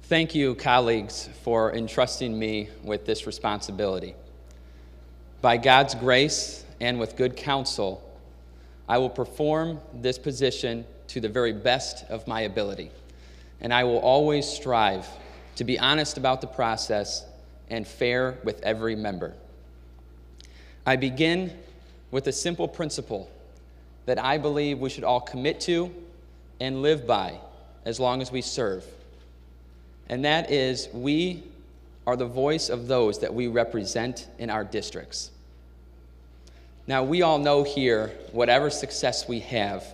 Thank you, colleagues, for entrusting me with this responsibility. By God's grace and with good counsel, I will perform this position to the very best of my ability, and I will always strive to be honest about the process and fair with every member. I begin with a simple principle that I believe we should all commit to and live by as long as we serve. And that is, we are the voice of those that we represent in our districts. Now, we all know here, whatever success we have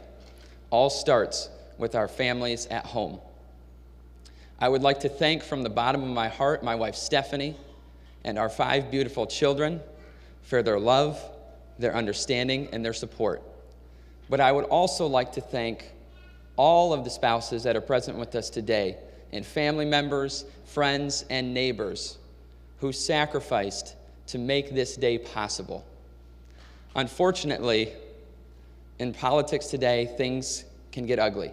all starts with our families at home. I would like to thank from the bottom of my heart my wife Stephanie and our 5 beautiful children for their love, their understanding, and their support. But I would also like to thank all of the spouses that are present with us today, and family members, friends, and neighbors who sacrificed to make this day possible. Unfortunately, in politics today, things can get ugly.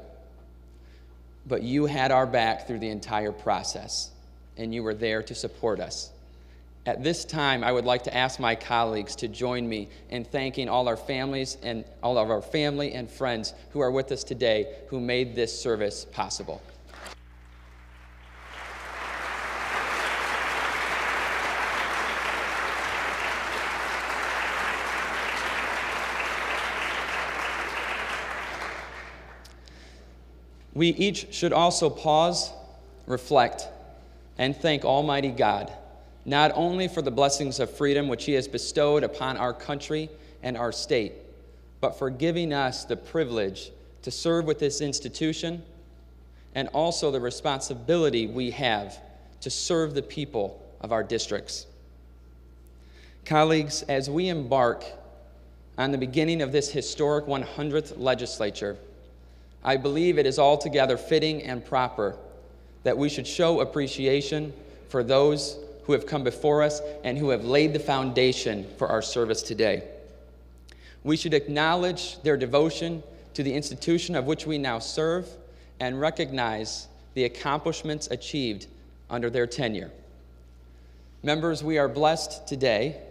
But you had our back through the entire process, and you were there to support us. At this time, I would like to ask my colleagues to join me in thanking all our families and all of our family and friends who are with us today who made this service possible. We each should also pause, reflect, and thank Almighty God, not only for the blessings of freedom which He has bestowed upon our country and our state, but for giving us the privilege to serve with this institution, and also the responsibility we have to serve the people of our districts. Colleagues, as we embark on the beginning of this historic 100th legislature, I believe it is altogether fitting and proper that we should show appreciation for those who have come before us and who have laid the foundation for our service today. We should acknowledge their devotion to the institution of which we now serve and recognize the accomplishments achieved under their tenure. Members, we are blessed today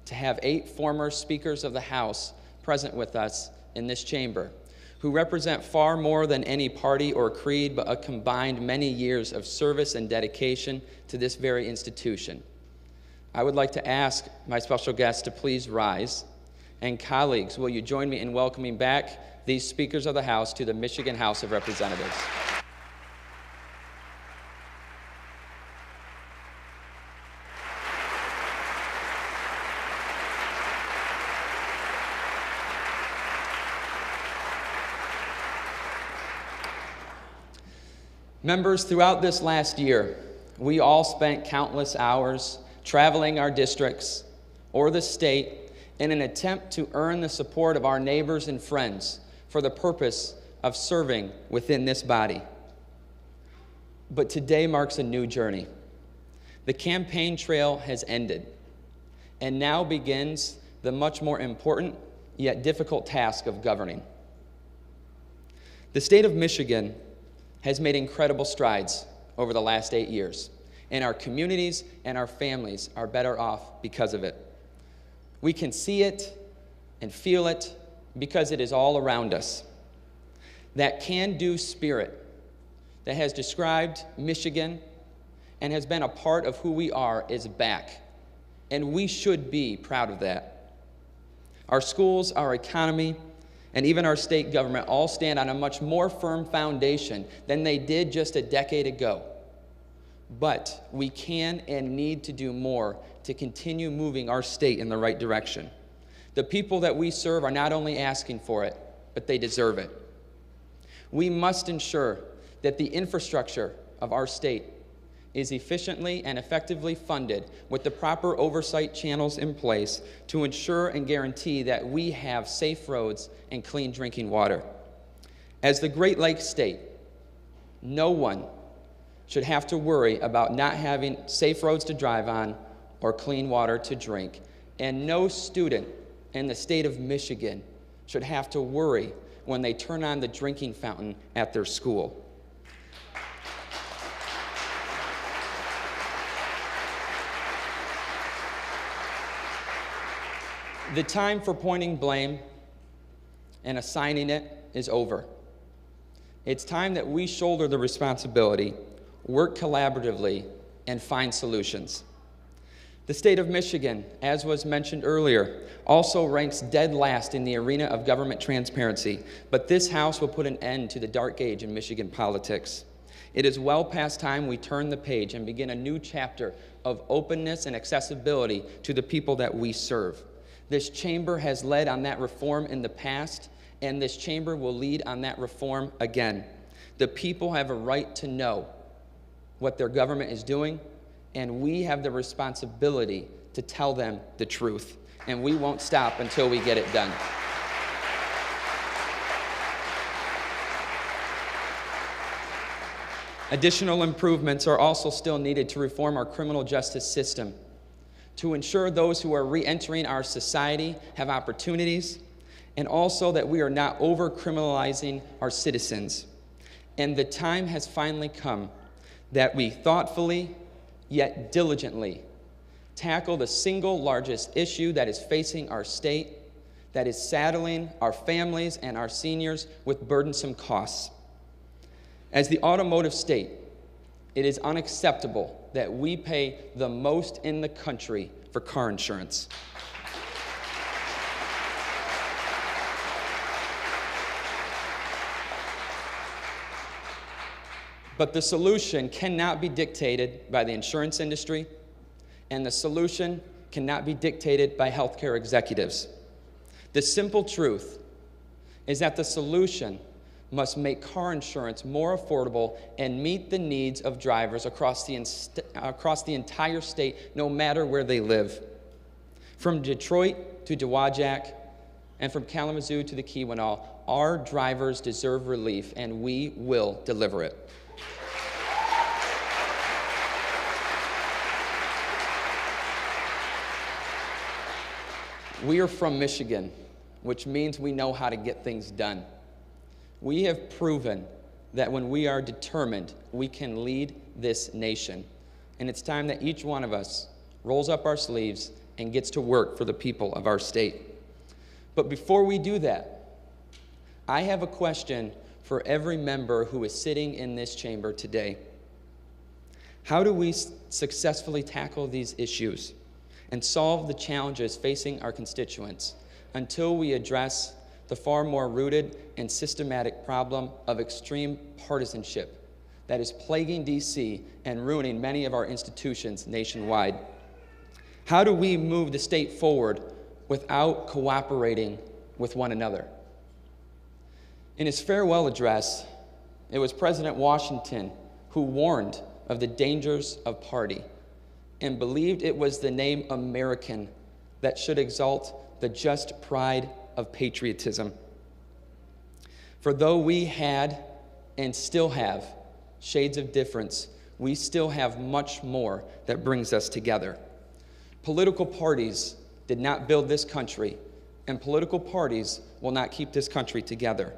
to have 8 former Speakers of the House present with us in this chamber, who represent far more than any party or creed, but a combined many years of service and dedication to this very institution. I would like to ask my special guests to please rise. And colleagues, will you join me in welcoming back these Speakers of the House to the Michigan House of Representatives? Members, throughout this last year, we all spent countless hours traveling our districts or the state in an attempt to earn the support of our neighbors and friends for the purpose of serving within this body. But today marks a new journey. The campaign trail has ended, and now begins the much more important yet difficult task of governing. The state of Michigan has made incredible strides over the last 8 years, and our communities and our families are better off because of it. We can see it and feel it because it is all around us. That can-do spirit that has described Michigan and has been a part of who we are is back, and we should be proud of that. Our schools, our economy, and even our state government all stand on a much more firm foundation than they did just a decade ago. But we can and need to do more to continue moving our state in the right direction. The people that we serve are not only asking for it, but they deserve it. We must ensure that the infrastructure of our state is efficiently and effectively funded with the proper oversight channels in place to ensure and guarantee that we have safe roads and clean drinking water. As the Great Lakes state, no one should have to worry about not having safe roads to drive on or clean water to drink, and no student in the state of Michigan should have to worry when they turn on the drinking fountain at their school. The time for pointing blame and assigning it is over. It's time that we shoulder the responsibility, work collaboratively, and find solutions. The state of Michigan, as was mentioned earlier, also ranks dead last in the arena of government transparency, but this House will put an end to the dark age in Michigan politics. It is well past time we turn the page and begin a new chapter of openness and accessibility to the people that we serve. This chamber has led on that reform in the past, and this chamber will lead on that reform again. The people have a right to know what their government is doing, and we have the responsibility to tell them the truth. And we won't stop until we get it done. Additional improvements are also still needed to reform our criminal justice system, to ensure those who are re-entering our society have opportunities, and also that we are not over-criminalizing our citizens. And the time has finally come that we thoughtfully, yet diligently, tackle the single largest issue that is facing our state, that is saddling our families and our seniors with burdensome costs. As the automotive state, it is unacceptable that we pay the most in the country for car insurance. But the solution cannot be dictated by the insurance industry, and the solution cannot be dictated by healthcare executives. The simple truth is that the solution must make car insurance more affordable and meet the needs of drivers across the entire state, no matter where they live. From Detroit to Dowagiac, and from Kalamazoo to the Keweenaw, our drivers deserve relief, and we will deliver it. We are from Michigan, which means we know how to get things done. We have proven that when we are determined, we can lead this nation. And it's time that each one of us rolls up our sleeves and gets to work for the people of our state. But before we do that, I have a question for every member who is sitting in this chamber today. How do we successfully tackle these issues and solve the challenges facing our constituents until we address the far more rooted and systematic problem of extreme partisanship that is plaguing D.C. and ruining many of our institutions nationwide? How do we move the state forward without cooperating with one another? In his farewell address, it was President Washington who warned of the dangers of party and believed it was the name American that should exalt the just pride of patriotism. For though we had and still have shades of difference, we still have much more that brings us together. Political parties did not build this country, and political parties will not keep this country together.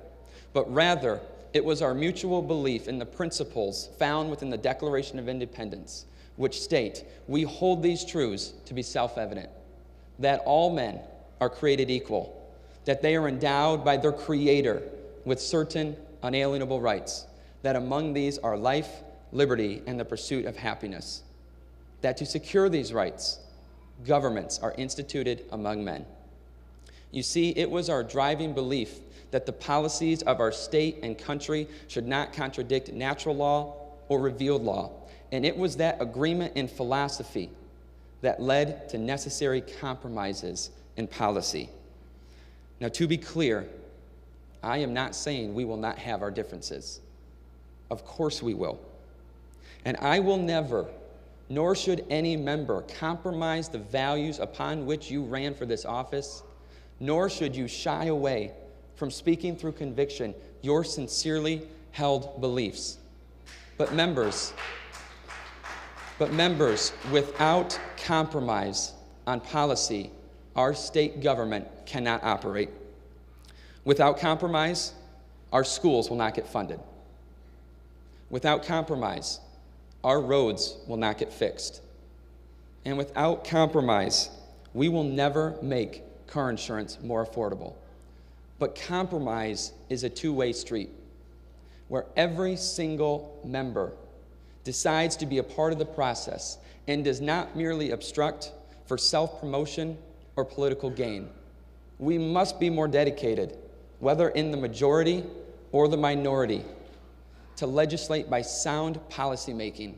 But rather, it was our mutual belief in the principles found within the Declaration of Independence, which state, we hold these truths to be self-evident, that all men are created equal, that they are endowed by their Creator with certain unalienable rights, that among these are life, liberty, and the pursuit of happiness, that to secure these rights, governments are instituted among men. You see, it was our driving belief that the policies of our state and country should not contradict natural law or revealed law, and it was that agreement in philosophy that led to necessary compromises in policy. Now, to be clear, I am not saying we will not have our differences. Of course we will. And I will never, nor should any member, compromise the values upon which you ran for this office, nor should you shy away from speaking through conviction your sincerely held beliefs. But members, without compromise on policy, our state government cannot operate. Without compromise, our schools will not get funded. Without compromise, our roads will not get fixed. And without compromise, we will never make car insurance more affordable. But compromise is a two-way street where every single member decides to be a part of the process and does not merely obstruct for self-promotion or political gain. We must be more dedicated, whether in the majority or the minority, to legislate by sound policymaking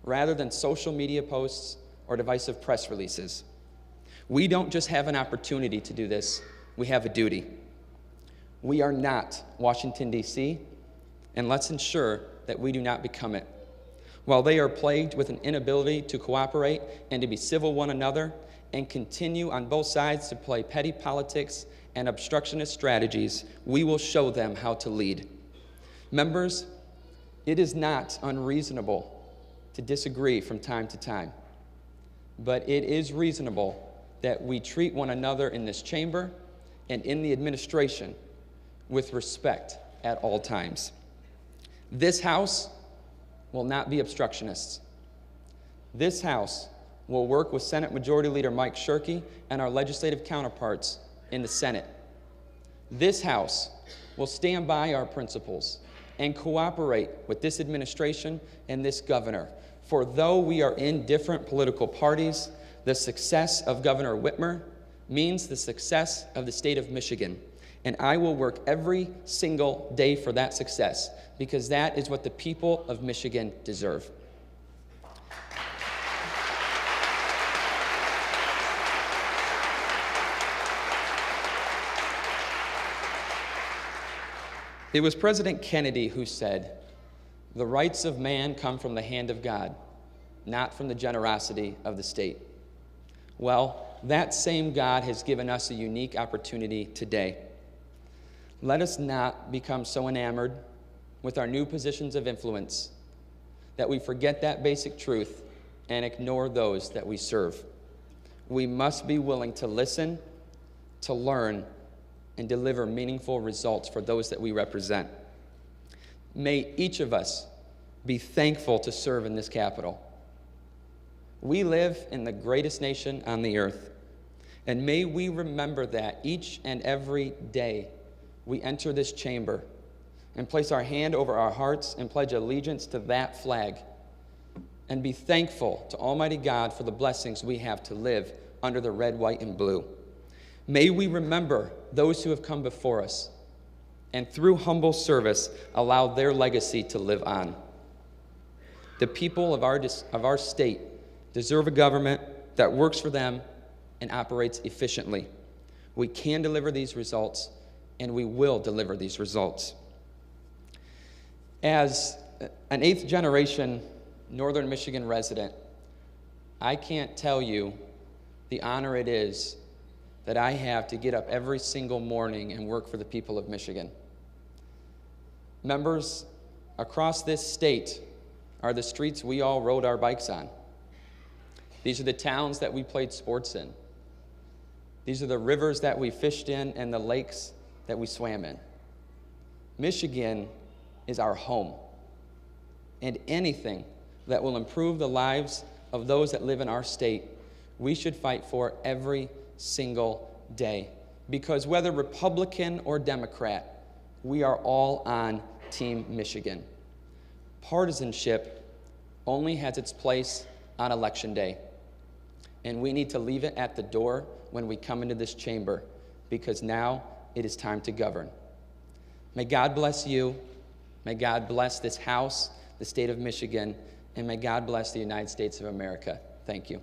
rather than social media posts or divisive press releases. We don't just have an opportunity to do this, we have a duty. We are not Washington, D.C., and let's ensure that we do not become it. While they are plagued with an inability to cooperate and to be civil one another and continue on both sides to play petty politics and obstructionist strategies, we will show them how to lead. Members, it is not unreasonable to disagree from time to time, but it is reasonable that we treat one another in this chamber and in the administration with respect at all times. This House will not be obstructionists. This House will work with Senate Majority Leader Mike Shirkey and our legislative counterparts in the Senate. This House will stand by our principles and cooperate with this administration and this governor. For though we are in different political parties, the success of Governor Whitmer means the success of the state of Michigan. And I will work every single day for that success, because that is what the people of Michigan deserve. It was President Kennedy who said, "The rights of man come from the hand of God, not from the generosity of the state." Well, that same God has given us a unique opportunity today. Let us not become so enamored with our new positions of influence that we forget that basic truth and ignore those that we serve. We must be willing to listen, to learn, and deliver meaningful results for those that we represent. May each of us be thankful to serve in this Capitol. We live in the greatest nation on the earth, and may we remember that each and every day we enter this chamber and place our hand over our hearts and pledge allegiance to that flag, and be thankful to Almighty God for the blessings we have to live under the red, white, and blue. May we remember those who have come before us, and through humble service, allow their legacy to live on. The people of our state deserve a government that works for them and operates efficiently. We can deliver these results, and we will deliver these results. As an eighth-generation Northern Michigan resident, I can't tell you the honor it is that I have to get up every single morning and work for the people of Michigan. Members, across this state are the streets we all rode our bikes on. These are the towns that we played sports in. These are the rivers that we fished in and the lakes that we swam in. Michigan is our home, and anything that will improve the lives of those that live in our state, we should fight for every single day. Because whether Republican or Democrat, we are all on Team Michigan. Partisanship only has its place on Election Day, and we need to leave it at the door when we come into this chamber, because now it is time to govern. May God bless you. May God bless this House, the state of Michigan, and may God bless the United States of America. Thank you.